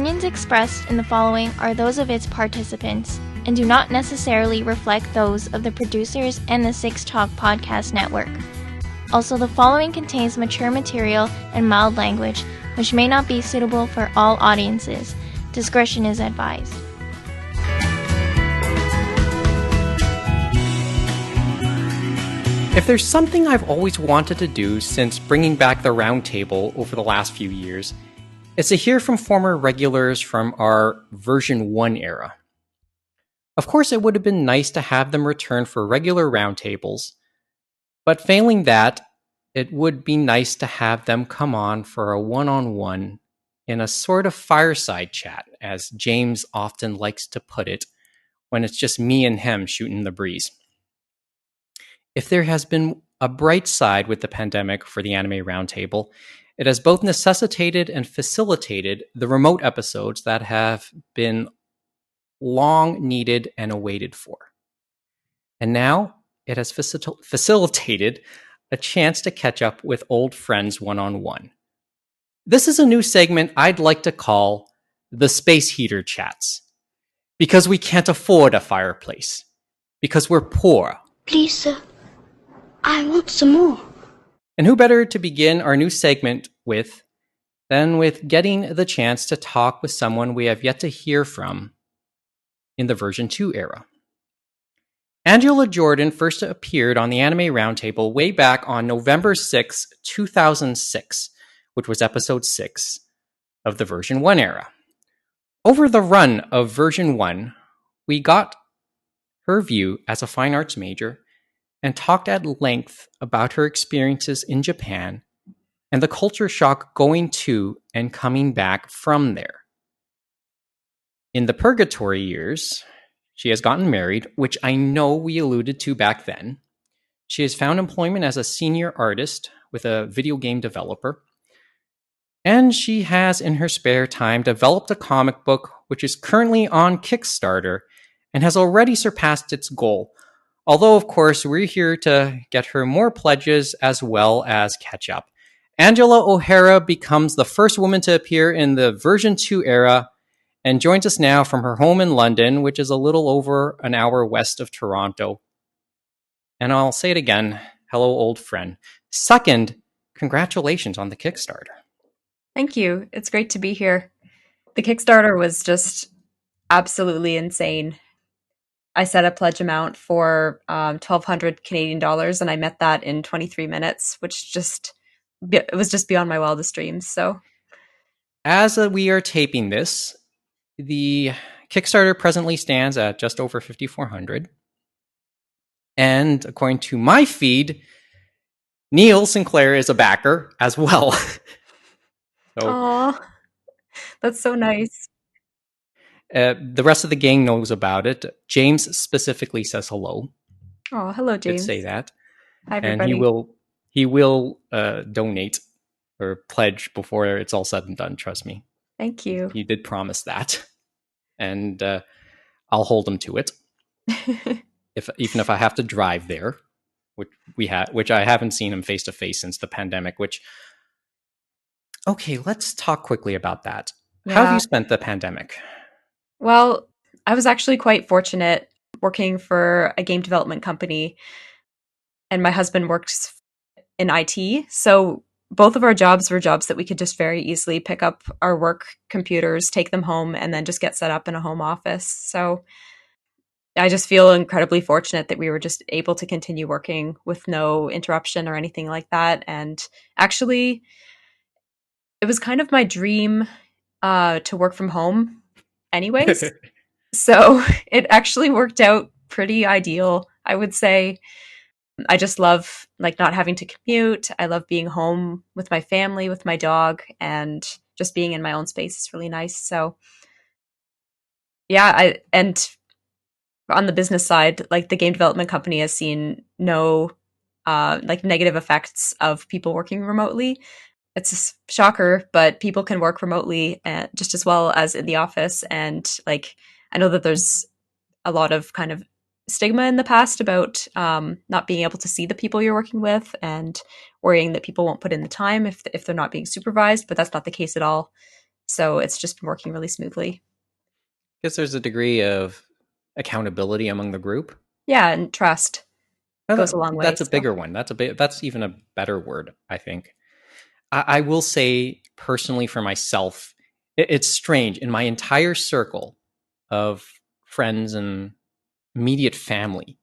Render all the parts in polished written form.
opinions expressed in the following are those of its participants and do not necessarily reflect those of the producers and the Six Talk Podcast Network. Also, the following contains mature material and mild language, which may not be suitable for all audiences. Discretion is advised. If there's something I've always wanted to do since bringing back the Roundtable over the last few years, it's to hear from former regulars from our version 1 era. Of course, it would have been nice to have them return for regular Roundtables, but failing that, it would be nice to have them come on for a one-on-one in a sort of fireside chat, as James often likes to put it, when it's just me and him shooting the breeze. If there has been a bright side with the pandemic for the Anime Roundtable, it has both necessitated and facilitated the remote episodes that have been long needed and awaited for. And now it has facilitated a chance to catch up with old friends one-on-one. This is a new segment I'd like to call the Space Heater Chats. Because we can't afford a fireplace. Because we're poor. Please, sir. I want some more. And who better to begin our new segment with than with getting the chance to talk with someone we have yet to hear from in the version 2 era. Angela Jordan first appeared on the Anime Roundtable way back on November 6, 2006, which was episode 6 of the version 1 era. Over the run of version 1, we got her view as a fine arts major and talked at length about her experiences in Japan and the culture shock going to and coming back from there. In the purgatory years, she has gotten married, which I know we alluded to back then. She has found employment as a senior artist with a video game developer. And she has, in her spare time, developed a comic book which is currently on Kickstarter and has already surpassed its goal. Although, of course, we're here to get her more pledges as well as catch up. Angela O'Hara becomes the first woman to appear in the version 2 era and joins us now from her home in London, which is a little over an hour west of Toronto. And I'll say it again, hello, old friend. Second, congratulations on the Kickstarter. Thank you. It's great to be here. The Kickstarter was just absolutely insane. I set a pledge amount for 1,200 Canadian dollars, and I met that in 23 minutes, which it was just beyond my wildest dreams. So, as we are taping this, the Kickstarter presently stands at just over 5,400. And according to my feed, Neil Sinclair is a backer as well. Aww, that's so nice. The rest of the gang knows about it. James specifically says hello. Oh, hello, James. Did say that. Hi, everybody. And he will donate or pledge before it's all said and done. Trust me. Thank you. He did promise that, and I'll hold him to it. Even if I have to drive there, which I haven't seen him face to face since the pandemic. Okay, let's talk quickly about that. Yeah. How have you spent the pandemic? Well, I was actually quite fortunate working for a game development company, and my husband works in IT. So both of our jobs were jobs that we could just very easily pick up our work computers, take them home, and then just get set up in a home office. So I just feel incredibly fortunate that we were just able to continue working with no interruption or anything like that. And actually, it was kind of my dream to work from home anyways. So it actually worked out pretty ideal, I would say. I just love not having to commute. I love being home with my family, with my dog, and just being in my own space is really nice. So yeah, and on the business side, the game development company has seen no negative effects of people working remotely. It's a shocker, but people can work remotely just as well as in the office. And I know that there's a lot of kind of stigma in the past about not being able to see the people you're working with and worrying that people won't put in the time if they're not being supervised, but that's not the case at all. So it's just been working really smoothly. I guess there's a degree of accountability among the group. Yeah, and trust goes a long way. That's a So. bigger one. That's even a better word, I think. I will say personally for myself, it's strange. In my entire circle of friends and immediate family,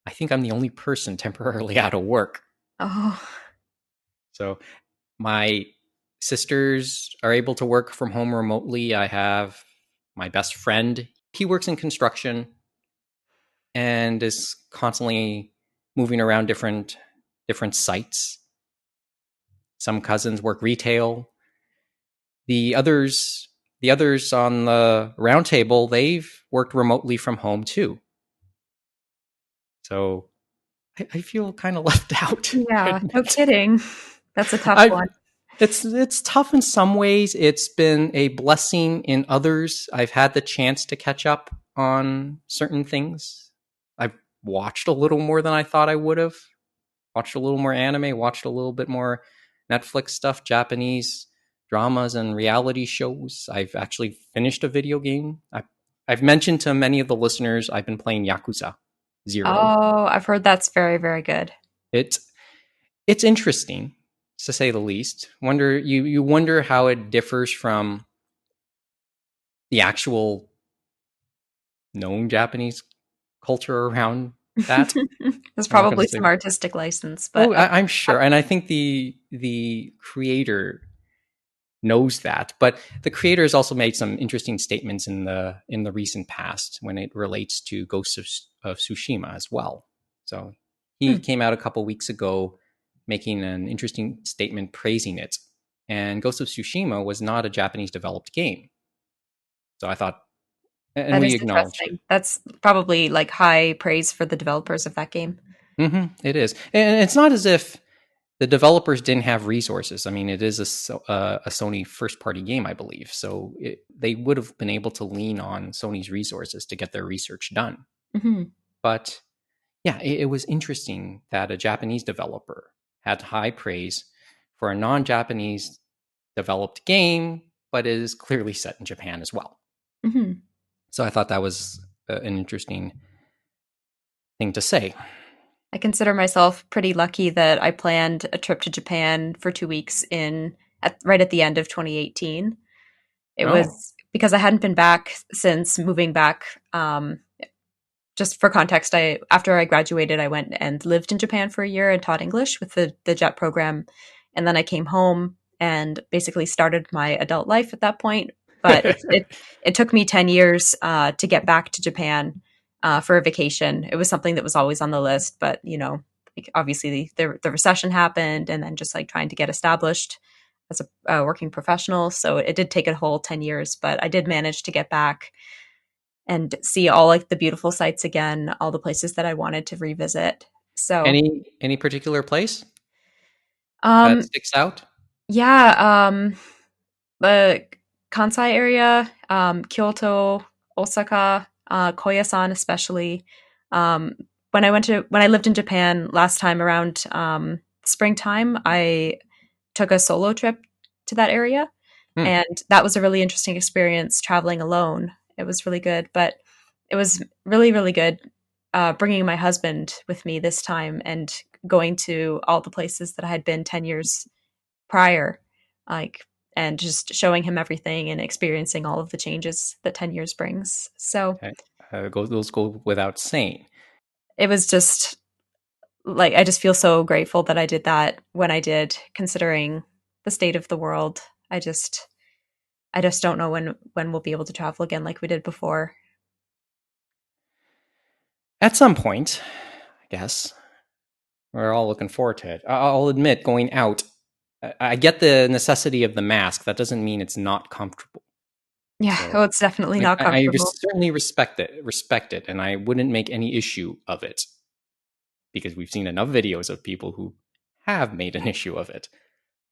I think I'm the only person temporarily out of work. Oh. So my sisters are able to work from home remotely. I have my best friend. He works in construction and is constantly moving around different sites. Some cousins work retail. The others on the roundtable, they've worked remotely from home too. So I feel kind of left out. Yeah, no kidding. That's a tough I one. It's tough in some ways. It's been a blessing in others. I've had the chance to catch up on certain things. I've watched a little more than I thought I would have. Watched a little more anime, watched a little bit more Netflix stuff, Japanese dramas and reality shows. I've actually finished a video game. I've mentioned to many of the listeners I've been playing Yakuza 0. Oh, I've heard that's very, very good. It's interesting, to say the least. You wonder how it differs from the actual known Japanese culture around that. There's I'm not going probably to say. some artistic license, but I'm sure, and I think the creator knows that. But the creator has also made some interesting statements in the recent past when it relates to Ghosts of Tsushima as well. So he came out a couple weeks ago making an interesting statement praising it. And Ghost of Tsushima was not a Japanese developed game. So I thought, and that we is acknowledged it. interesting. That's probably like high praise for the developers of that game. It is. And it's not as if the developers didn't have resources. I mean, it is a Sony first party game, I believe. So they would have been able to lean on Sony's resources to get their research done. Mm-hmm. But yeah, it was interesting that a Japanese developer had high praise for a non-Japanese developed game, but it is clearly set in Japan as well. Mm-hmm. So I thought that was an interesting thing to say. I consider myself pretty lucky that I planned a trip to Japan for 2 weeks right at the end of 2018. It was because I hadn't been back since moving back. Just for context, after I graduated, I went and lived in Japan for a year and taught English with the JET program, and then I came home and basically started my adult life at that point. But it took me 10 years to get back to Japan for a vacation. It was something that was always on the list, but like obviously the recession happened, and then just like trying to get established as a working professional. So it did take a whole 10 years, but I did manage to get back and see all like the beautiful sights again, all the places that I wanted to revisit. So any particular place um that sticks out? yeah, the Kansai area, Kyoto, Osaka, Koyasan especially. When I lived in Japan last time around springtime, I took a solo trip to that area, and that was a really interesting experience traveling alone. It was really good, but it was really, really good bringing my husband with me this time and going to all the places that I had been 10 years prior, like, and just showing him everything and experiencing all of the changes that 10 years brings. So Those go without saying. it was just like, I just feel so grateful that I did that when I did, considering the state of the world. I just don't know when we'll be able to travel again like we did before. At some point, I guess. We're all looking forward to it. I'll admit, going out, I get the necessity of the mask. That doesn't mean it's not comfortable. Yeah, So, it's definitely not comfortable. certainly respect it, and I wouldn't make any issue of it because we've seen enough videos of people who have made an issue of it.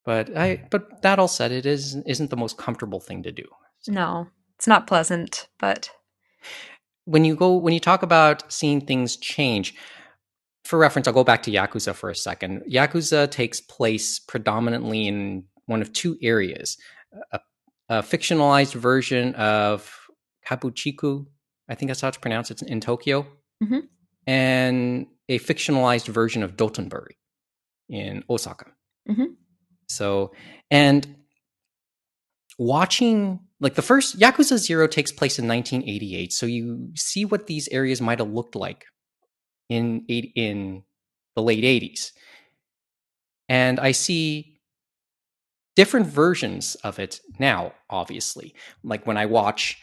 But that all said, it isn't the most comfortable thing to do. So. No, it's not pleasant, but When you talk about seeing things change, for reference, I'll go back to Yakuza for a second. Yakuza takes place predominantly in one of two areas, a a fictionalized version of Kabukicho. I think that's how it's pronounced. It's in Tokyo. Mm-hmm. And a fictionalized version of Dotonbori in Osaka. Mm-hmm. So, and watching, like, the first Yakuza 0 takes place in 1988. So you see what these areas might have looked like in the late 80s. And I see different versions of it now, obviously. Like when I watch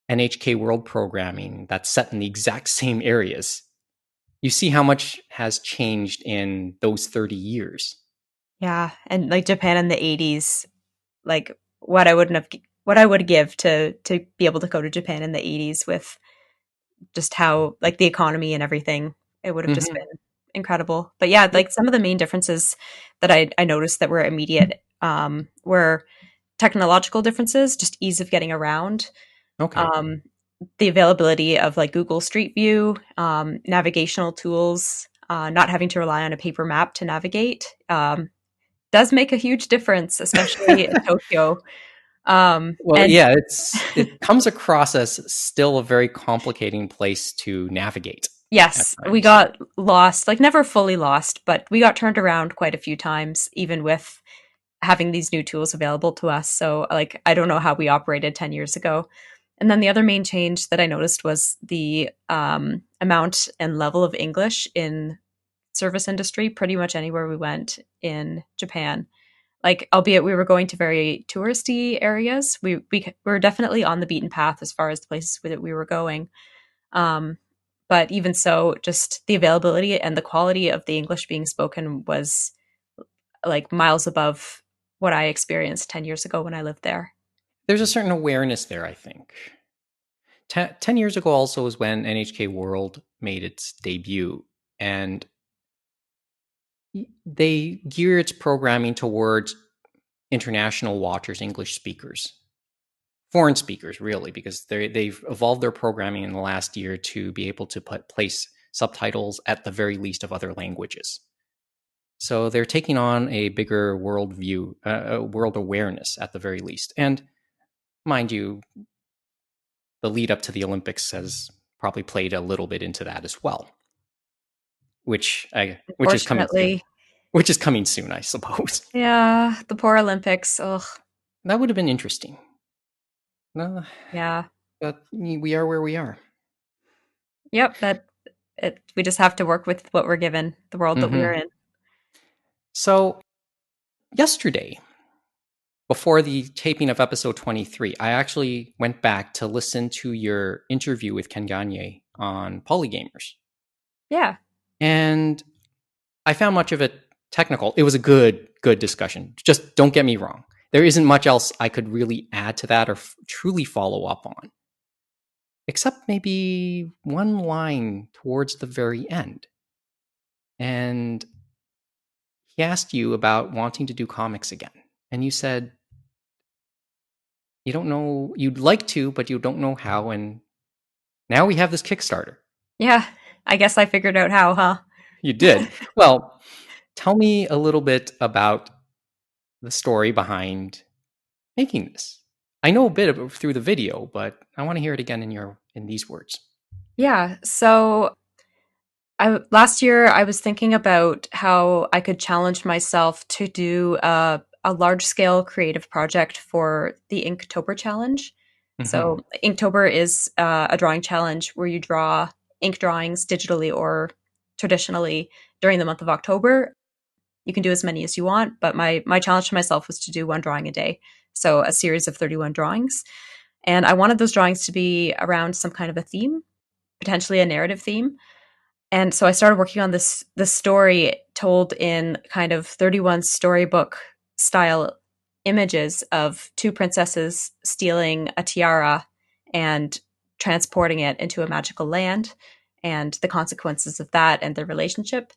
NHK World programming that's set in the exact same areas, you see how much has changed in those 30 years. Yeah, and like Japan in the 80s, like what I would give to be able to go to Japan in the 80s with just how like the economy and everything, it would have just been incredible. But yeah, like some of the main differences that I noticed that were immediate were technological differences, just ease of getting around. Okay. The availability of like Google Street View, navigational tools, not having to rely on a paper map to navigate, does make a huge difference, especially in Tokyo. Well, And yeah, it comes across as still a very complicating place to navigate. yes, we got lost, like never fully lost, but we got turned around quite a few times, even with having these new tools available to us. So like, I don't know how we operated 10 years ago. And then the other main change that I noticed was the amount and level of English in service industry pretty much anywhere we went in Japan. Like, albeit we were going to very touristy areas, we were definitely on the beaten path as far as the places that we were going. But even so, just the availability and the quality of the English being spoken was like miles above what I experienced 10 years ago when I lived there. There's a certain awareness there, I think. 10 years ago also was when NHK World made its debut, and they gear its programming towards international watchers, English speakers, foreign speakers, really, because they've evolved their programming in the last year to be able to place subtitles at the very least of other languages. So they're taking on a bigger world view, world awareness at the very least. And mind you, the lead up to the Olympics has probably played a little bit into that as well, which is coming soon. Which is coming soon, I suppose. Yeah, the poor Olympics. Ugh. That would have been interesting. Yeah. But we are where we are. Yep, we just have to work with what we're given, the world that we're in. So yesterday, before the taping of episode 23, I actually went back to listen to your interview with Ken Gagne on Polygamers. Yeah. And I found much of it technical. It was a good discussion. Just don't get me wrong. There isn't much else I could really add to that or truly follow up on, except maybe one line towards the very end. And he asked you about wanting to do comics again. And you said, you don't know, you'd like to, but you don't know how. And now we have this Kickstarter. Yeah, I guess I figured out how, huh? You did. Well, tell me a little bit about the story behind making this. I know a bit of it through the video, but I want to hear it again in these words. Yeah, so last year I was thinking about how I could challenge myself to do a large-scale creative project for the Inktober challenge. So Inktober is a drawing challenge where you draw ink drawings digitally or traditionally during the month of October. You can do as many as you want, but my challenge to myself was to do one drawing a day. So a series of 31 drawings. And I wanted those drawings to be around some kind of a theme, potentially a narrative theme. And so I started working on this story told in kind of 31 storybook style images of two princesses stealing a tiara and transporting it into a magical land and the consequences of that and their relationship.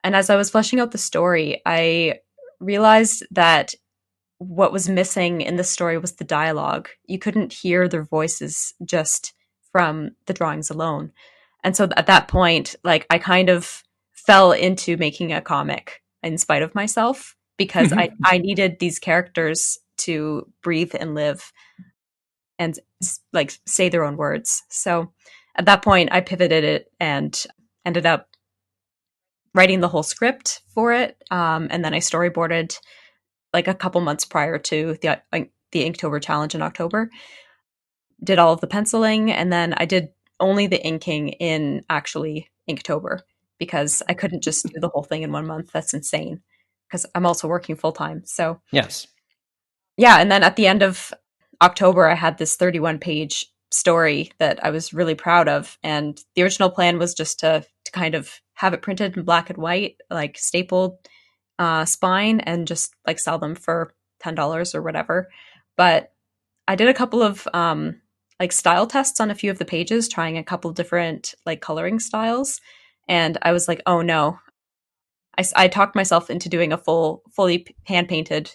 And as I was fleshing out the story, I realized that what was missing in the story was the dialogue. You couldn't hear their voices just from the drawings alone. And so at that point, like I kind of fell into making a comic in spite of myself because I needed these characters to breathe and live and like say their own words. So at that point, I pivoted it and ended up writing the whole script for it. And then I storyboarded like a couple months prior to the Inktober challenge in October. Did all of the penciling, and then I did only the inking in actually Inktober because I couldn't just do the whole thing in 1 month. That's insane because I'm also working full time. So Yes. yeah, and then at the end of October, I had this 31-page story that I was really proud of. And the original plan was just to kind of have it printed in black and white, like stapled spine, and just like sell them for $10 or whatever. But I did a couple of like style tests on a few of the pages, trying a couple different like coloring styles. And I was like, oh no, I talked myself into doing a fully hand painted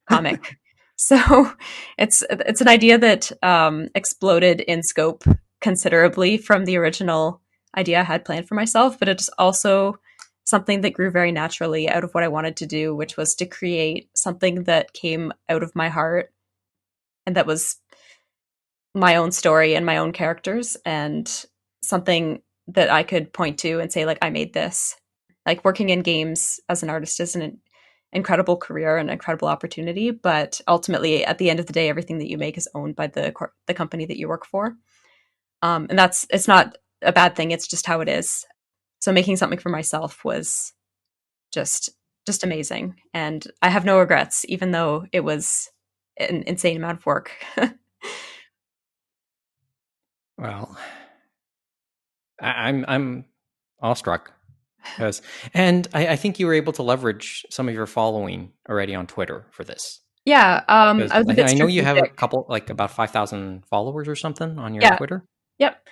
comic. So it's an idea that exploded in scope considerably from the original idea I had planned for myself, but it's also something that grew very naturally out of what I wanted to do, which was to create something that came out of my heart and that was my own story and my own characters, and something that I could point to and say, like, I made this. Like, working in games as an artist is an incredible career and incredible opportunity, but ultimately, at the end of the day, everything that you make is owned by the company that you work for. And it's not a bad thing. It's just how it is. So making something for myself was just amazing, and I have no regrets, even though it was an insane amount of work. Well, I'm awestruck because, and I think you were able to leverage some of your following already on Twitter for this. Yeah, I was a bit I know you have a strategic. couple, like about 5,000 followers or something on your Yeah, Twitter. yep.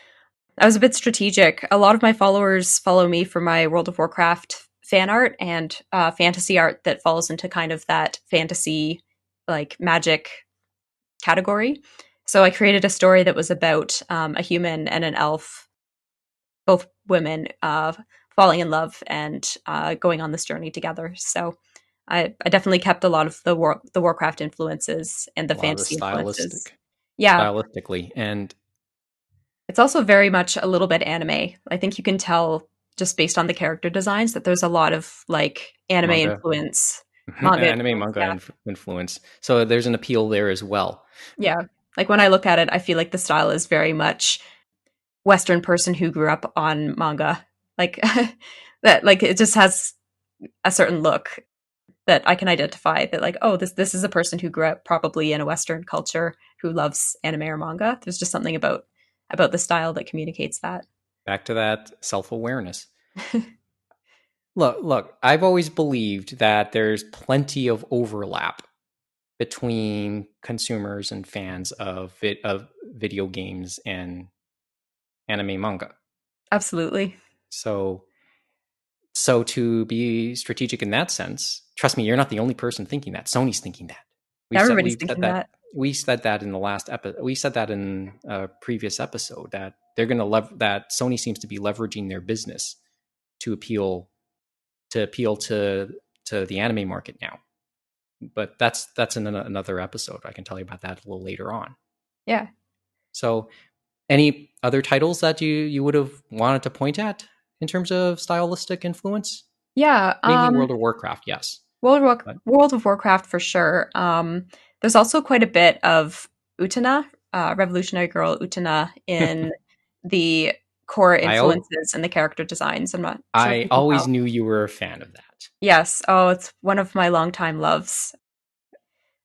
I was a bit strategic. A lot of my followers follow me for my World of Warcraft fan art and fantasy art that falls into kind of that fantasy, like magic category. So I created a story that was about a human and an elf, both women, falling in love and going on this journey together. So I definitely kept a lot of the Warcraft influences and the A lot of the fantasy influences. Yeah, stylistically, and it's also very much a little bit anime. I think you can tell just based on the character designs that there's a lot of like anime manga, influence, manga anime influence. manga Yeah. influence. So there's an appeal there as well. Yeah. Like when I look at it, I feel like the style is very much Western person who grew up on manga. Like that, like it just has a certain look that I can identify that like, oh, this is a person who grew up probably in a Western culture who loves anime or manga. There's just something about the style that communicates that. Back to that self-awareness. Look, I've always believed that there's plenty of overlap between consumers and fans of video games and anime manga. Absolutely. So to be strategic in that sense, trust me, you're not the only person thinking that. Sony's thinking that. Everybody's thinking that. We said that in the last episode. We said that in a previous episode that they're going to that Sony seems to be leveraging their business to appeal to the anime market now. But that's in another episode. I can tell you about that a little later on. Yeah. So, any other titles that you would have wanted to point at in terms of stylistic influence? Yeah. Mainly World of Warcraft, yes. World of Warcraft for sure. There's also quite a bit of Utena, Revolutionary Girl Utena, in the core influences and the character designs. I'm not sure if I you can always tell. knew you were a fan of that. Yes. Oh, it's one of my longtime loves.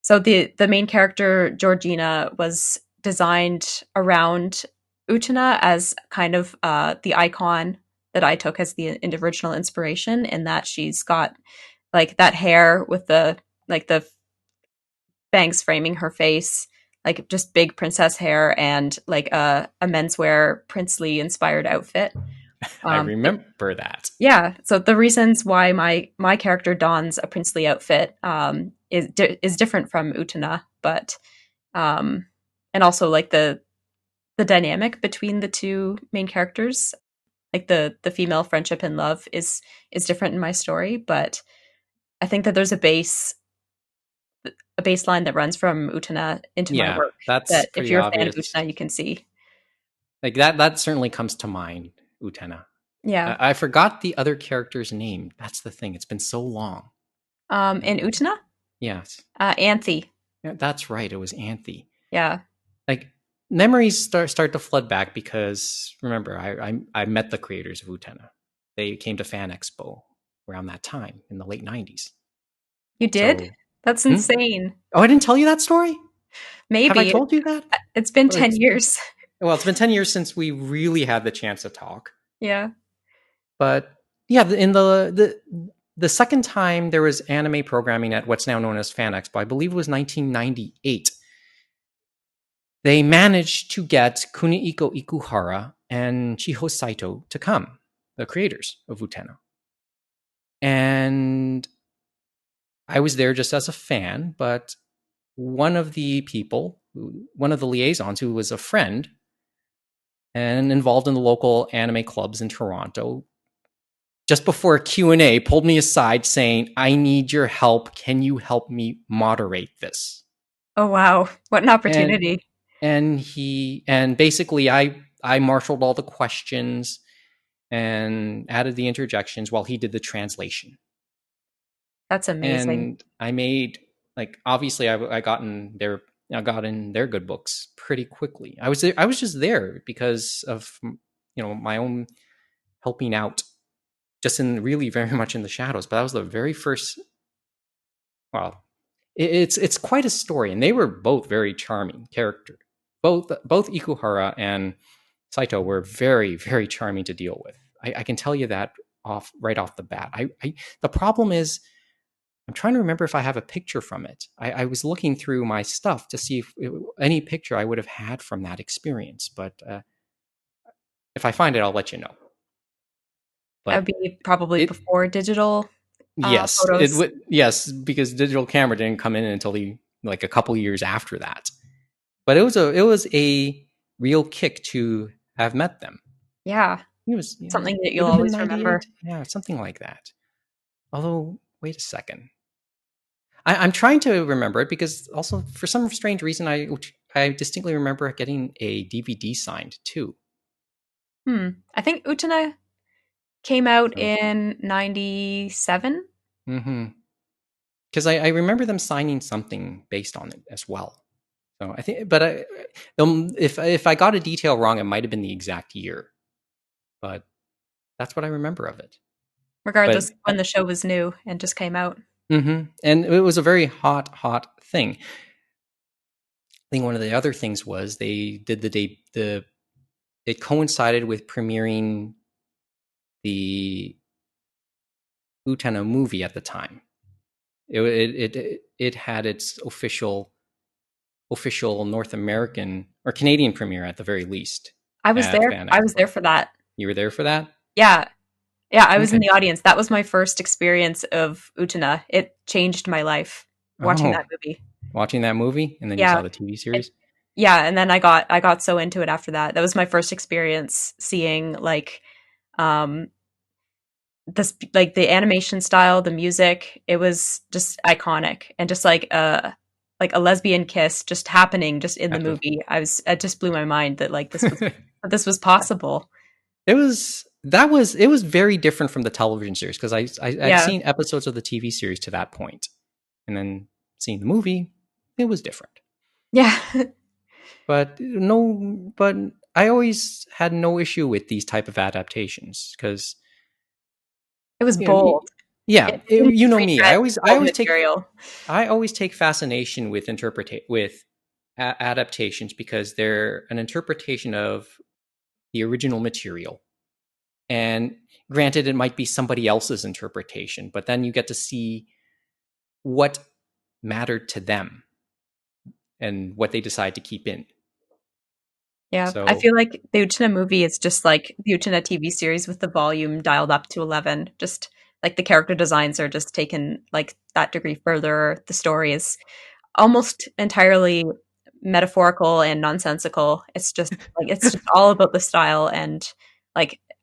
So the main character Georgina was designed around Utena as kind of the icon that I took as the original inspiration, in that she's got like that hair with the bangs framing her face, like just big princess hair, and like a menswear princely inspired outfit. I remember that. Yeah. So the reasons why my character dons a princely outfit is different from Utena, but and also like the dynamic between the two main characters, like the female friendship and love is different in my story, but I think that there's a a baseline that runs from Utena into my work. That's That if pretty you're a fan of obvious. Utena, you can see. Like that certainly comes to mind, Utena. Yeah. I forgot the other character's name. That's the thing. It's been so long. In Utena? Yes. Anthe. Yeah, that's right. It was Anthe. Yeah. Like memories start to flood back because remember, I met the creators of Utena. They came to FanExpo around that time in the late 90s. You did? So, That's insane. Oh, I didn't tell you that story? Maybe. Have I told you that? It's been 10 years. Well, it's been 10 years since we really had the chance to talk. Yeah. But yeah, in the second time there was anime programming at what's now known as FanExpo, I believe it was 1998. They managed to get Kunihiko Ikuhara and Chiho Saito to come, the creators of Utena. And I was there just as a fan, but one of the liaisons who was a friend and involved in the local anime clubs in Toronto, just before a Q&A, pulled me aside saying, I need your help. Can you help me moderate this? Oh, wow. What an opportunity. And basically I marshaled all the questions and added the interjections while he did the translation. That's amazing. And I made, like, obviously I got in their good books pretty quickly. I was just there because of, my own helping out, just in really very much in the shadows. But that was the very first. Well, it's quite a story, and they were both very charming characters. Both Ikuhara and Saito were very, very charming to deal with. I can tell you that right off the bat. The problem is, I'm trying to remember if I have a picture from it. I was looking through my stuff to see if any picture I would have had from that experience. But if I find it, I'll let you know. But that would be probably before digital photos. Yes, because digital camera didn't come in until a couple years after that. But it was a real kick to have met them. Yeah. It was something that you'll always remember. Yeah, something like that. Although, wait a second. I'm trying to remember it because also for some strange reason I distinctly remember getting a DVD signed too. I think Utena came out in 97. Mm-hmm. Because I remember them signing something based on it as well. So I think, but if I got a detail wrong, it might have been the exact year. But that's what I remember of it. Regardless, when the show was new and just came out. Mm-hmm. And it was a very hot thing. I think one of the other things was they did it coincided with premiering the Utena movie at the time. It had its official North American or Canadian premiere at the very least. I was there. I was there for that. You were there for that? Yeah. Yeah, I was in the audience. That was my first experience of Utena. It changed my life watching that movie. Watching that movie, and then you saw the TV series. And then I got so into it after that. That was my first experience seeing this, like the animation style, the music. It was just iconic, and just like a lesbian kiss just happening just in the movie. It just blew my mind that this was possible. It was very different from the television series because I'd seen episodes of the TV series to that point, and then seeing the movie, it was different. Yeah. But I always had no issue with these type of adaptations because it was bold. You know me. I always take fascination with adaptations because they're an interpretation of the original material. And granted, it might be somebody else's interpretation, but then you get to see what mattered to them and what they decide to keep in. Yeah, so, I feel like the Utena movie is just like the Utena TV series with the volume dialed up to 11. Just like the character designs are just taken like that degree further. The story is almost entirely metaphorical and nonsensical. It's just it's just all about the style and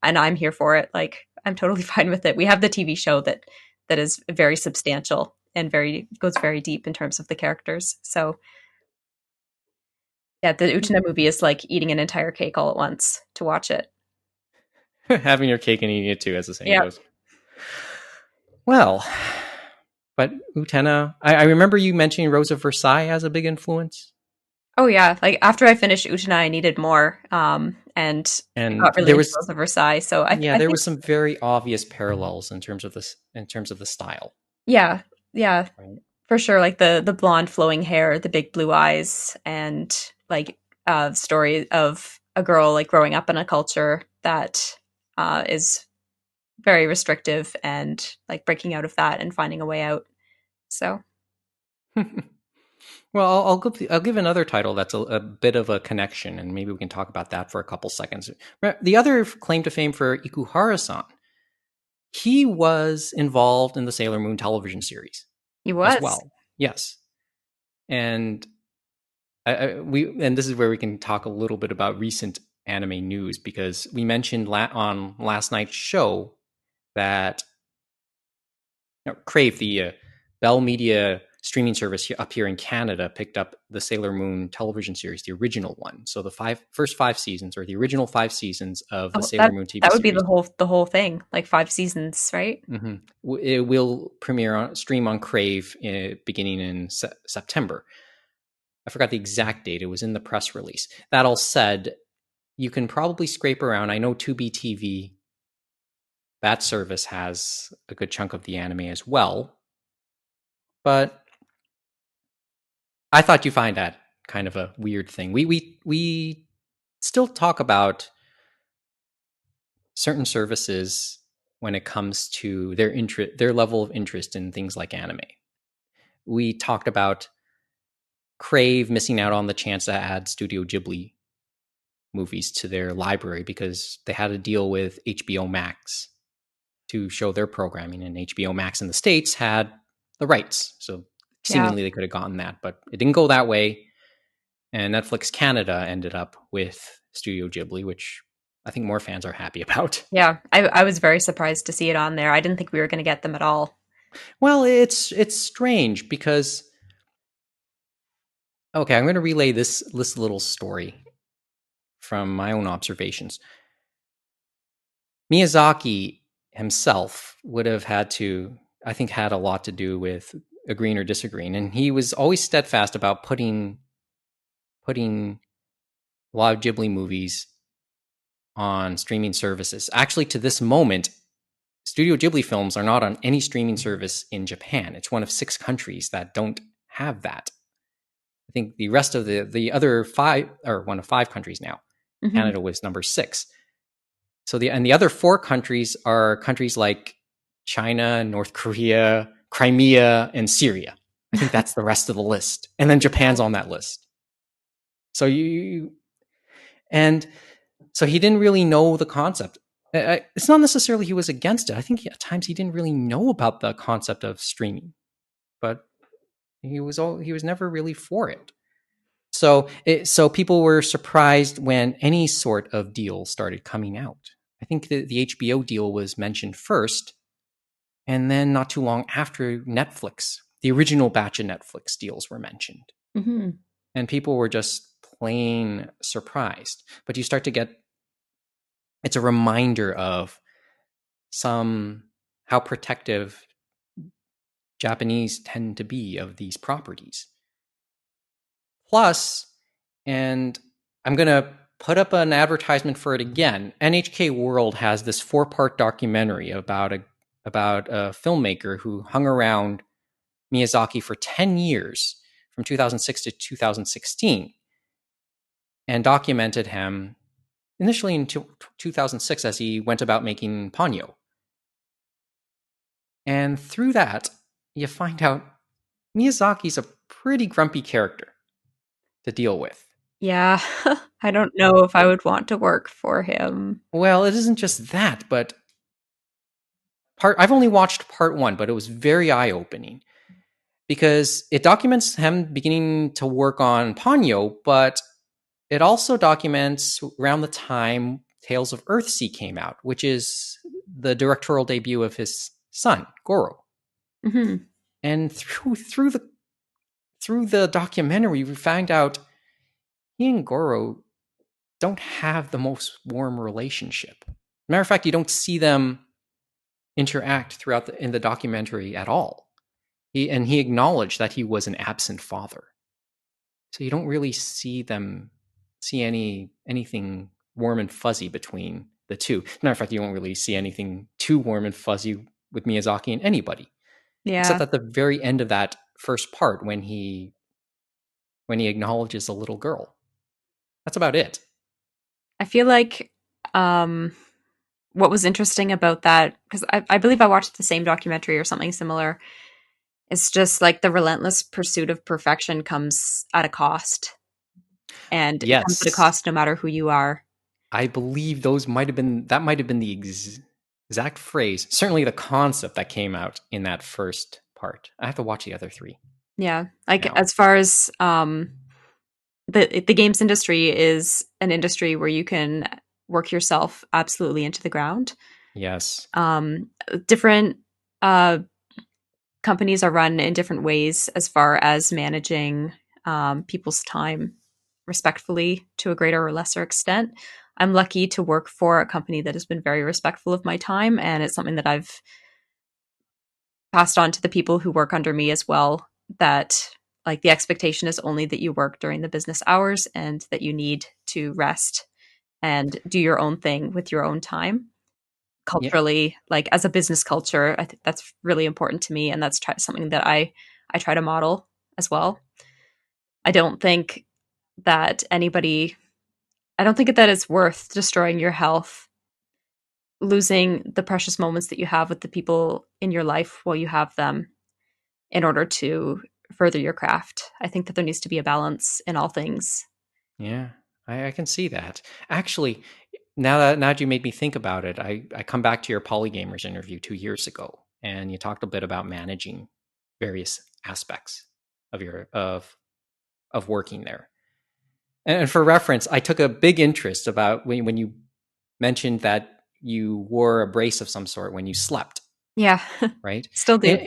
I'm here for it. Like I'm totally fine with it. We have the TV show that is very substantial and goes very deep in terms of the characters. So yeah, the Utena movie is like eating an entire cake all at once to watch it. Having your cake and eating it too, as the saying Yeah. goes. Well, but Utena, I remember you mentioning Rose of Versailles as a big influence. Oh yeah, like after I finished Utena, I needed more, and I And got really there into was, Rose of Versailles. So yeah, I there think was some very obvious parallels in terms of this, in terms of the style. yeah, yeah, Right? for sure. Like the blonde flowing hair, the big blue eyes, and like story of a girl like growing up in a culture that is very restrictive and like breaking out of that and finding a way out. So Well, I'll give another title that's a bit of a connection, and maybe we can talk about that for a couple seconds. The other claim to fame for Ikuhara-san, he was involved in the Sailor Moon television series he as was. well. Yes, and this is where we can talk a little bit about recent anime news, because we mentioned on last night's show that Crave, the Bell Media streaming service up here in Canada, picked up the Sailor Moon television series, the original one. So the first 5 seasons, or the original 5 seasons of the Oh, Sailor Moon TV that would be series. the whole thing, like 5 seasons, right? It will stream on Crave beginning in September. I forgot the exact date. It was in the press release. That all said, you can probably scrape around. I know 2BTV, that service has a good chunk of the anime as well. But I thought you find that kind of a weird thing. We still talk about certain services when it comes to their level of interest in things like anime. We talked about Crave missing out on the chance to add Studio Ghibli movies to their library because they had a deal with HBO Max to show their programming, and HBO Max in the States had the rights. So Yeah. seemingly they could have gotten that, but it didn't go that way. And Netflix Canada ended up with Studio Ghibli, which I think more fans are happy about. Yeah, I was very surprised to see it on there. I didn't think we were going to get them at all. Well, it's strange because, okay, I'm going to relay this little story from my own observations. Miyazaki himself would have had a lot to do with agreeing or disagreeing, and he was always steadfast about putting a lot of Ghibli movies on streaming services. Actually, to this moment, Studio Ghibli films are not on any streaming service in Japan. It's one of 6 countries that don't have that. I think the rest of the other 5, or one of 5 countries now. Mm-hmm. Canada was number 6. So the other 4 countries are countries like China, North Korea, Crimea, and Syria. I think that's the rest of the list. And then Japan's on that list. So so he didn't really know the concept. It's not necessarily he was against it. I think at times he didn't really know about the concept of streaming, but he was never really for it. So people were surprised when any sort of deal started coming out. I think the HBO deal was mentioned first, and then not too long after, Netflix, the original batch of Netflix deals, were mentioned. Mm-hmm. And people were just plain surprised. But you start to get, it's a reminder of how protective Japanese tend to be of these properties. Plus, and I'm going to put up an advertisement for it again, NHK World has this 4-part documentary about a filmmaker who hung around Miyazaki for 10 years, from 2006 to 2016, and documented him initially in 2006 as he went about making Ponyo. And through that, you find out Miyazaki's a pretty grumpy character to deal with. Yeah, I don't know if I would want to work for him. Well, it isn't just that, but I've only watched part 1, but it was very eye-opening because it documents him beginning to work on Ponyo, but it also documents around the time Tales of Earthsea came out, which is the directorial debut of his son, Goro. Mm-hmm. And through the documentary, we find out he and Goro don't have the most warm relationship. Matter of fact, you don't see them interact throughout in the documentary at all. He acknowledged that he was an absent father. So you don't really see anything warm and fuzzy between the two. Matter of fact, you don't really see anything too warm and fuzzy with Miyazaki and anybody. Yeah. Except at the very end of that first part when he acknowledges the little girl. That's about it. I feel like what was interesting about that, because I believe I watched the same documentary or something similar, it's just like the relentless pursuit of perfection comes at a cost. And it comes at a cost no matter who you are. I believe that might have been the exact phrase, certainly the concept that came out in that first part. I have to watch the other three. Yeah. Like now, as far as the games industry is an industry where you can work yourself absolutely into the ground. Yes. Different companies are run in different ways as far as managing people's time respectfully to a greater or lesser extent. I'm lucky to work for a company that has been very respectful of my time, and it's something that I've passed on to the people who work under me as well, that like the expectation is only that you work during the business hours and that you need to rest and do your own thing with your own time. Culturally, like as a business culture, I think that's really important to me, and that's something that I try to model as well. I don't think that it's worth destroying your health, losing the precious moments that you have with the people in your life while you have them in order to further your craft. I think that there needs to be a balance in all things. Yeah, I can see that. Actually, now that you made me think about it, I come back to your Polygamers interview 2 years ago, and you talked a bit about managing various aspects of your of working there. And for reference, I took a big interest about when you mentioned that you wore a brace of some sort when you slept. Yeah. Right? Still do.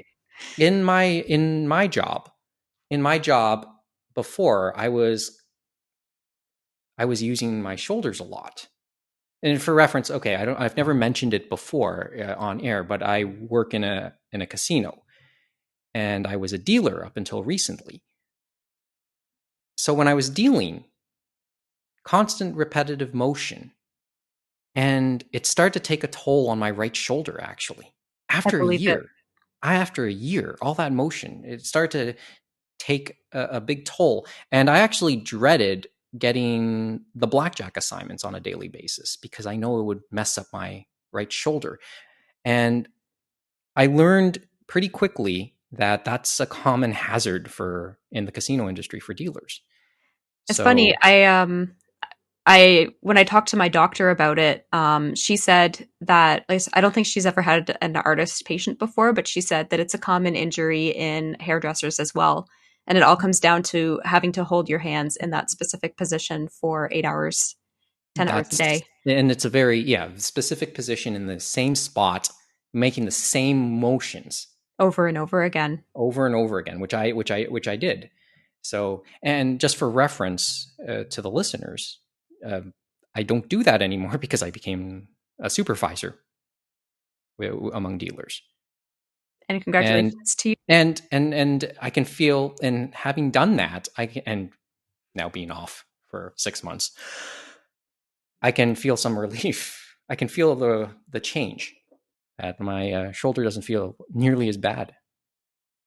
In my job before, I was using my shoulders a lot. And for reference, okay, I've never mentioned it before on air, but I work in a casino, and I was a dealer up until recently. So when I was dealing, constant repetitive motion, and it started to take a toll on my right shoulder. Actually, after a year, all that motion, it started to take a big toll, and I actually dreaded getting the blackjack assignments on a daily basis because I know it would mess up my right shoulder. And I learned pretty quickly that that's a common hazard in the casino industry for dealers. It's funny. I when I talked to my doctor about it, she said that, like, I don't think she's ever had an artist patient before, but she said that it's a common injury in hairdressers as well. And it all comes down to having to hold your hands in that specific position for 8 hours, 10 hours a day. And it's a very, specific position in the same spot, making the same motions over and over again, which I did. So, and just for reference to the listeners, I don't do that anymore because I became a supervisor among dealers. And congratulations to you. And I can feel, and having done that, and now being off for 6 months, I can feel some relief. I can feel the change, that my shoulder doesn't feel nearly as bad,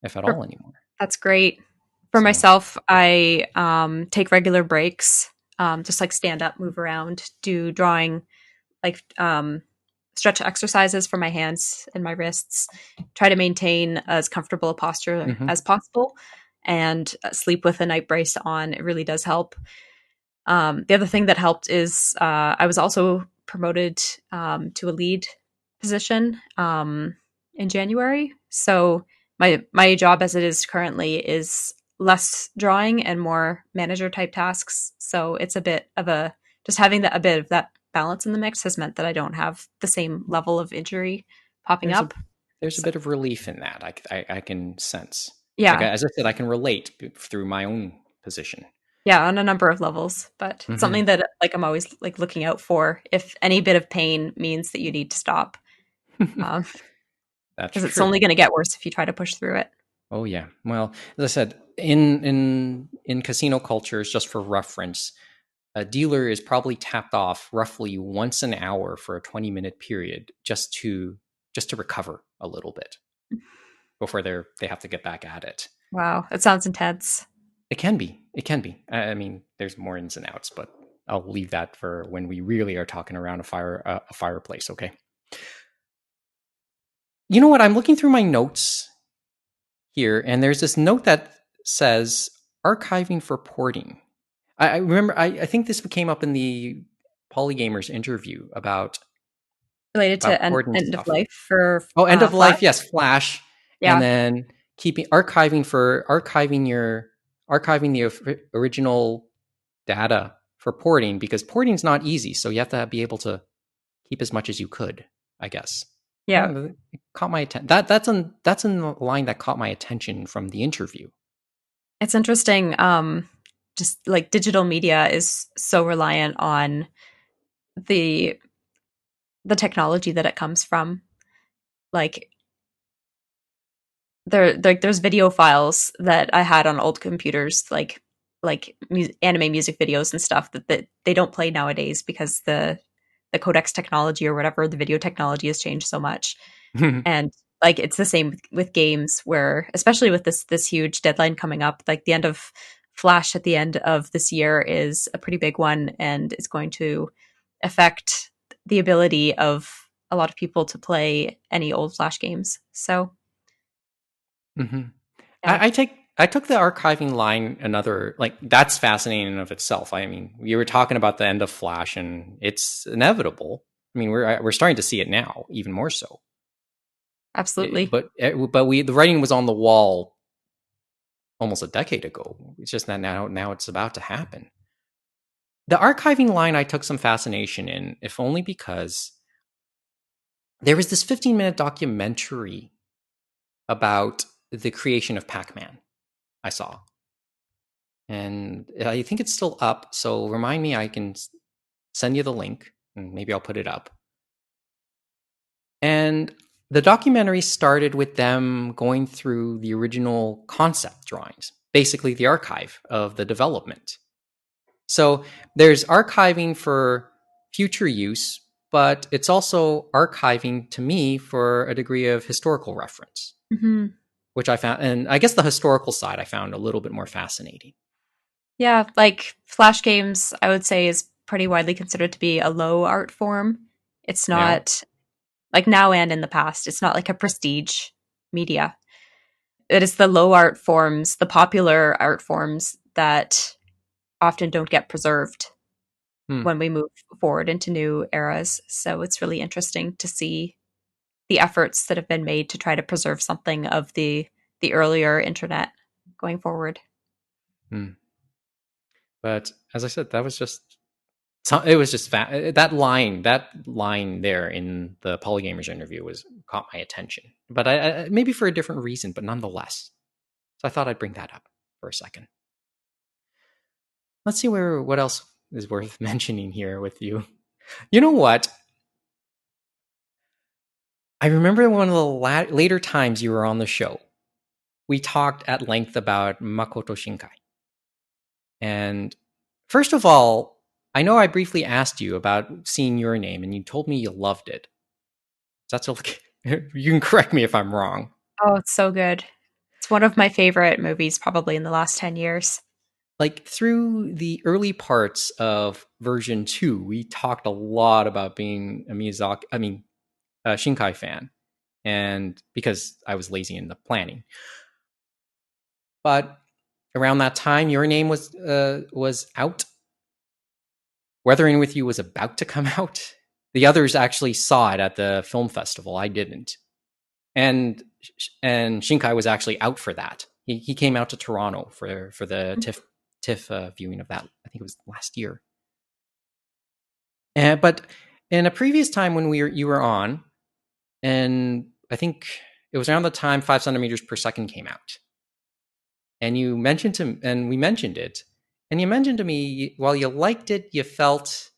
if at all, anymore. That's great. For myself, I take regular breaks, just like stand up, move around, do drawing, like stretch exercises for my hands and my wrists, try to maintain as comfortable a posture as possible, and sleep with a night brace on. It really does help. The other thing that helped is I was also promoted to a lead position in January. So my job as it is currently is less drawing and more manager type tasks. So it's a bit of just having a bit of that balance in the mix has meant that I don't have the same level of injury popping up. there's a bit of relief in that. I can sense. Yeah. Like, as I said, I can relate through my own position. Yeah, on a number of levels, but it's something that like I'm always like looking out for if any bit of pain means that you need to stop. That's Because it's true. only going to get worse if you try to push through it. Oh yeah. Well, as I said, in casino cultures, just for reference, a dealer is probably tapped off roughly once an hour for a 20-minute period just to recover a little bit before they have to get back at it. Wow, it sounds intense. It can be. It can be. I mean, there's more ins and outs, but I'll leave that for when we really are talking around a fireplace. Okay. You know what? I'm looking through my notes here, and there's this note that says archiving for porting. I remember. I think this came up in the Polygamers interview about Related to end porting of stuff. life for end of Flash? life. Yes, Flash, Yeah. and then archiving the original data for porting, because porting is not easy. So you have to be able to keep as much as you could, I guess. Yeah. It caught my attention. That's in the line that caught my attention from the interview. It's interesting. Just like digital media is so reliant on the technology that it comes from. Like there's video files that I had on old computers, like anime music videos and stuff that they don't play nowadays because the codex technology or whatever, the video technology has changed so much. And like it's the same with games, where especially with this huge deadline coming up, like the end of Flash at the end of this year is a pretty big one, and it's going to affect the ability of a lot of people to play any old Flash games. So Yeah. I took the archiving line another, like, that's fascinating in and of itself. I mean, you were talking about the end of Flash, and it's inevitable. I mean, we're starting to see it now, even more so. Absolutely. But the writing was on the wall almost a decade ago. It's just that now it's about to happen. The archiving line I took some fascination in, if only because there was this 15-minute documentary about the creation of Pac-Man I saw. And I think it's still up, so remind me, I can send you the link, and maybe I'll put it up. And the documentary started with them going through the original concept drawings, basically the archive of the development. So there's archiving for future use, but it's also archiving, to me, for a degree of historical reference, which I found, and I guess the historical side I found a little bit more fascinating. Yeah, like Flash games, I would say, is pretty widely considered to be a low art form. It's not like now and in the past, it's not like a prestige media. It is the low art forms, the popular art forms that often don't get preserved when we move forward into new eras. So it's really interesting to see the efforts that have been made to try to preserve something of the earlier internet going forward. But as I said, that was just that line there in the Polygamers interview caught my attention. But I maybe for a different reason, but nonetheless. So I thought I'd bring that up for a second. Let's see what else is worth mentioning here with you. You know what? I remember one of the later times you were on the show, we talked at length about Makoto Shinkai. And first of all, I know I briefly asked you about seeing Your Name, and you told me you loved it. That's okay. You can correct me if I'm wrong. Oh, it's so good. It's one of my favorite movies probably in the last 10 years. Like, through the early parts of version 2, we talked a lot about being a Shinkai fan, and because I was lazy in the planning. But around that time, Your Name was out. Weathering with You was about to come out. The others actually saw it at the film festival. I didn't. And Shinkai was actually out for that. He came out to Toronto for the TIFF viewing of that. I think it was last year. But in a previous time when you were on, and I think It was around the time 5 centimeters per second came out. And we mentioned it. And you mentioned to me, while you liked it, you felt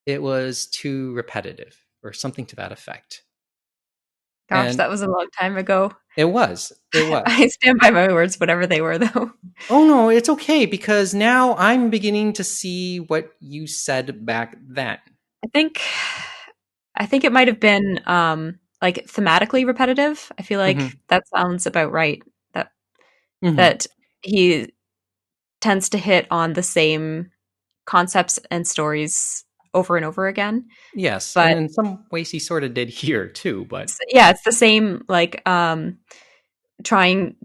it was too repetitive or something to that effect. Gosh, And that was a long time ago. It was. I stand by my words, whatever they were, though. Oh, no, it's okay, because now I'm beginning to see what you said back then. I think it might have been like thematically repetitive. I feel like that sounds about right. That he tends to hit on the same concepts and stories over and over again. Yes, but and in some ways he sort of did here too, but yeah, it's the same, like trying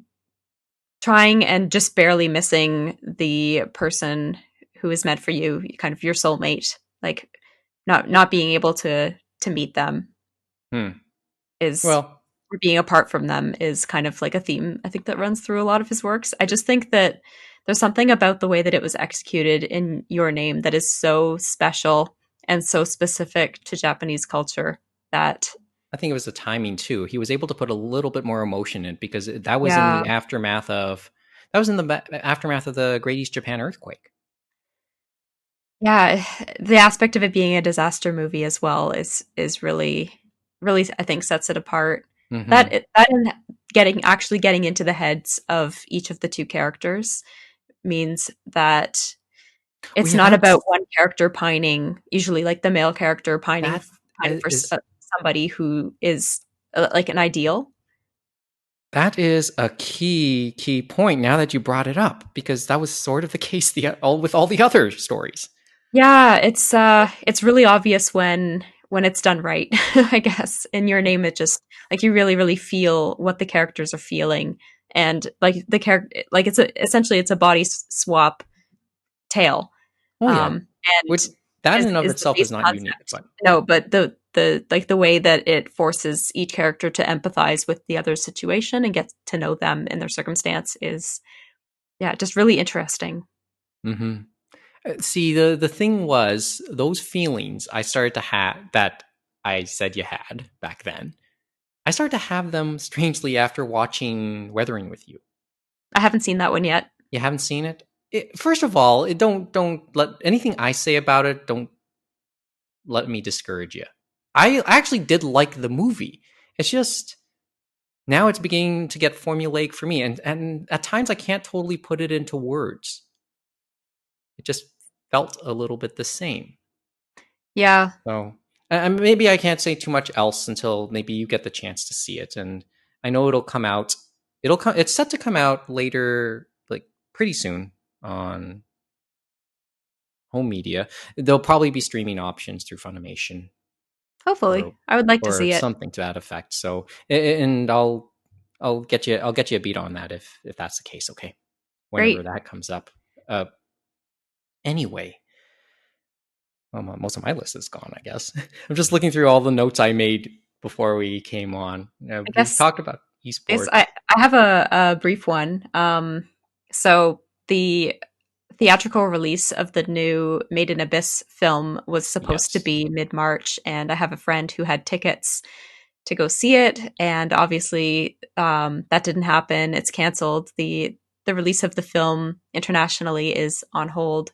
and just barely missing the person who is meant for you, kind of your soulmate, like not being able to meet them is, well, being apart from them is kind of like a theme I think that runs through a lot of his works. I just think that there's something about the way that it was executed in Your Name that is so special and so specific to Japanese culture that I think it was the timing too. He was able to put a little bit more emotion in, because that was in the aftermath of the Great East Japan earthquake. Yeah, the aspect of it being a disaster movie as well is really, really, I think, sets it apart. That and getting into the heads of each of the two characters means that it's not about one character pining, usually like the male character pining for somebody who is like an ideal. That is a key point now that you brought it up, because that was sort of the case with all the other stories. Yeah, it's really obvious when it's done right, I guess. In Your Name, it just, like, you really, really feel what the characters are feeling, and like the character, like essentially it's a body swap tale. Oh yeah, and which that in and of is itself is not unique, but no, but the like the way that it forces each character to empathize with the other's situation and get to know them and their circumstance is, yeah, just really interesting. See, the thing was, those feelings I started to have, that I said you had back then, I started to have them strangely after watching Weathering with You. I haven't seen that one yet. You haven't seen it? First of all, don't let anything I say about it, don't let me discourage you. I actually did like the movie. It's just now it's beginning to get formulaic for me, and at times I can't totally put it into words. It just felt a little bit the same. Yeah. So maybe I can't say too much else until maybe you get the chance to see it. And I know it'll come out. It's set to come out later, like pretty soon on home media. There'll probably be streaming options through Funimation. Hopefully, I would like to see it. Something to that effect. So, and I'll get you a beat on that if that's the case. Okay, whenever that comes up. Anyway. Well, most of my list is gone, I guess. I'm just looking through all the notes I made before we came on. We talked about esports. I have a brief one. So the theatrical release of the new Made in Abyss film was supposed to be mid-March, and I have a friend who had tickets to go see it, and obviously that didn't happen. It's canceled. The release of the film internationally is on hold.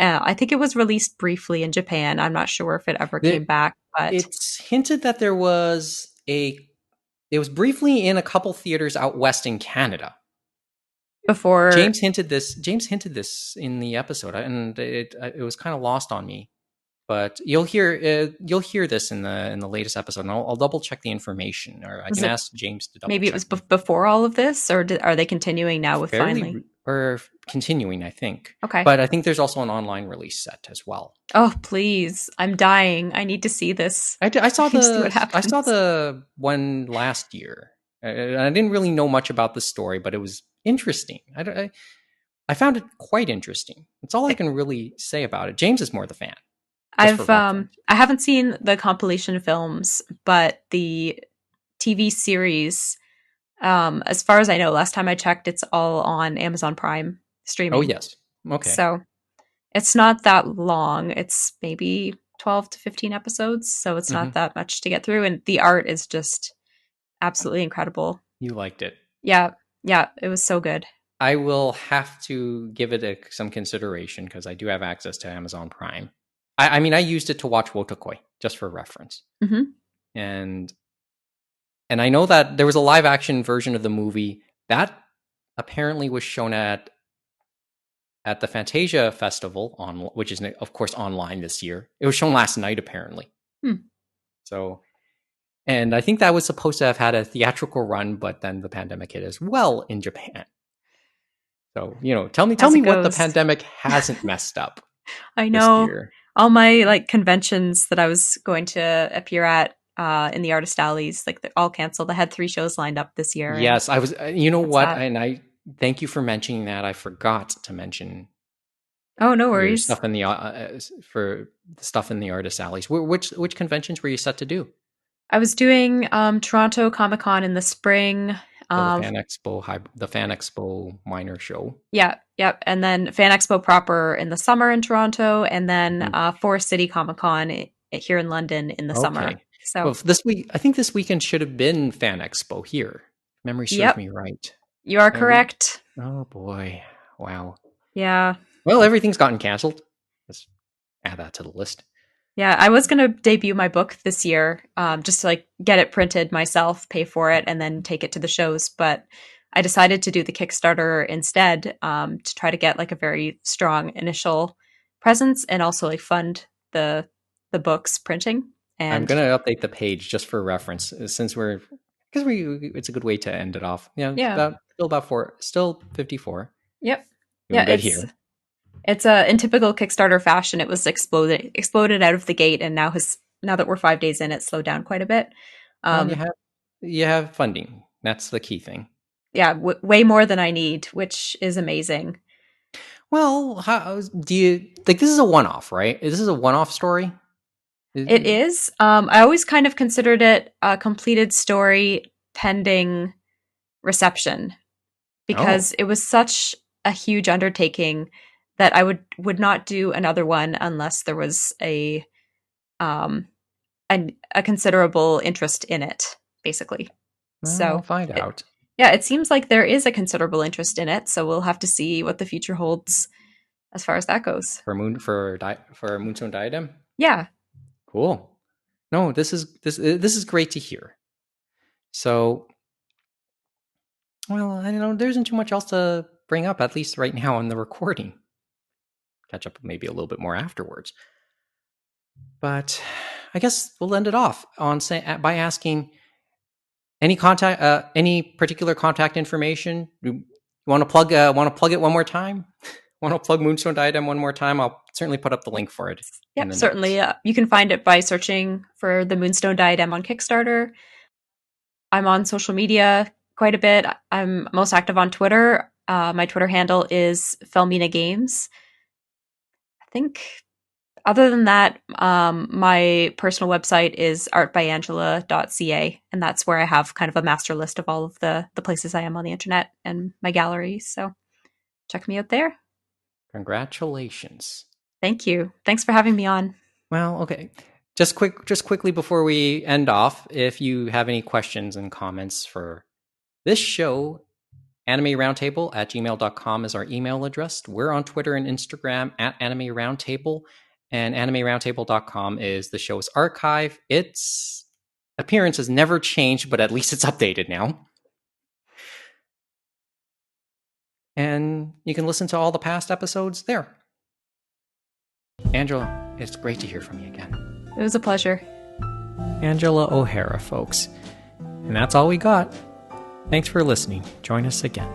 I think it was released briefly in Japan. I'm not sure if it ever came back, but it's hinted that it was briefly in a couple theaters out west in Canada. Before James hinted this in the episode, and it was kind of lost on me. But you'll hear this in the latest episode, and I'll double check the information, or I can ask James to double check. Maybe it was before all of this, or are they continuing now with finally? Or continuing, I think. Okay. But I think there's also an online release set as well. Oh, please. I'm dying. I need to see this. I saw the one last year. I didn't really know much about the story, but it was interesting. I found it quite interesting. That's all I can really say about it. James is more the fan. I haven't seen the compilation films, but the TV series, as far as I know, last time I checked, it's all on Amazon Prime streaming. Oh yes. Okay. So it's not that long. It's maybe 12 to 15 episodes, so it's Mm-hmm. not that much to get through. And the art is just absolutely incredible. You liked it. Yeah, it was so good. I will have to give it some consideration because I do have access to Amazon Prime. I mean, I used it to watch Wotakoi, just for reference. Mm-hmm. And I know that there was a live action version of the movie that apparently was shown at the Fantasia Festival, which is, of course, online this year. It was shown last night, apparently. So, and I think that was supposed to have had a theatrical run, but then the pandemic hit as well in Japan. So, tell me what the pandemic hasn't messed up. I know. This year. All my conventions that I was going to appear at in the artist alleys, they're all canceled. I had 3 shows lined up this year. Yes, I was. You know what? Sad. And I thank you for mentioning that. I forgot to mention. Oh, no worries. Stuff in the for the stuff in the artist alleys. Which conventions were you set to do? I was doing Toronto Comic-Con in the spring. The FanExpo minor show. Yeah, and then FanExpo proper in the summer in Toronto, and then Forest City Comic-Con here in London in the summer. So this week, I think this weekend should have been FanExpo here. Memory serves me right. You are correct. Oh boy! Wow. Yeah. Well, everything's gotten canceled. Let's add that to the list. Yeah, I was going to debut my book this year, just to get it printed myself, pay for it, and then take it to the shows. But I decided to do the Kickstarter instead, to try to get a very strong initial presence and also fund the book's printing. And I'm going to update the page just for reference, since it's a good way to end it off. Yeah. Still 54. Yep. Doing good here. It's in typical Kickstarter fashion. It was exploded out of the gate, and now that we're 5 days in, it's slowed down quite a bit. You have funding. That's the key thing. Yeah, way more than I need, which is amazing. Well, how do you think this is a one-off, right? This is a one-off story. It is. I always kind of considered it a completed story pending reception, because it was such a huge undertaking that I would not do another one unless there was a considerable interest in it, basically. Well, so we'll find out. It seems like there is a considerable interest in it, so we'll have to see what the future holds as far as that goes. For Moonstone Diadem? Yeah. Cool. No, this is great to hear. So, well, I don't know, there isn't too much else to bring up, at least right now on the recording. Catch up maybe a little bit more afterwards. But I guess we'll end it off by asking any particular contact information. You want to plug it one more time? Want to plug Moonstone Diadem one more time? I'll certainly put up the link for it. Yep, certainly. You can find it by searching for the Moonstone Diadem on Kickstarter. I'm on social media quite a bit. I'm most active on Twitter. My Twitter handle is Felmina Games. I think other than that, my personal website is artbyangela.ca, and that's where I have kind of a master list of all of the places I am on the internet and my galleries. So check me out there. Congratulations. Thank you. Thanks for having me on. Well, okay. Just quickly before we end off, if you have any questions and comments for this show, animeroundtable@gmail.com is our email address. We're on Twitter and Instagram @animeroundtable, and animeroundtable.com is the show's archive. Its appearance has never changed, but at least it's updated now. And you can listen to all the past episodes there. Angela, it's great to hear from you again. It was a pleasure. Angela O'Hara, folks. And that's all we got. Thanks for listening. Join us again.